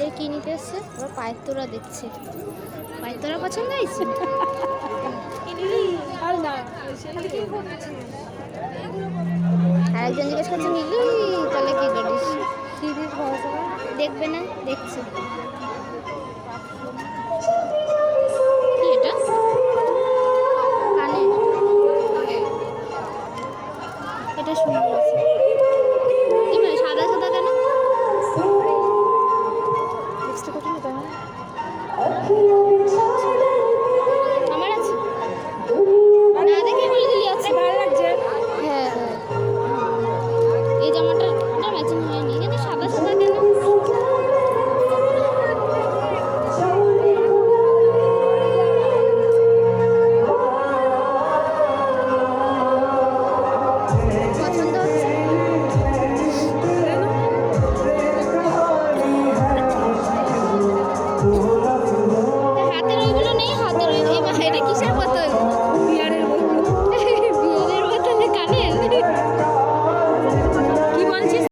ছেলে কি নিতে এসছে? ওরা পায়ের তোরা দেখছে। পায়ের তোরা পছন্দ হয়েছে? আরেকজন জিজ্ঞেস করছে নিলি, তাহলে কি করিস? দেখবে না, দেখছে।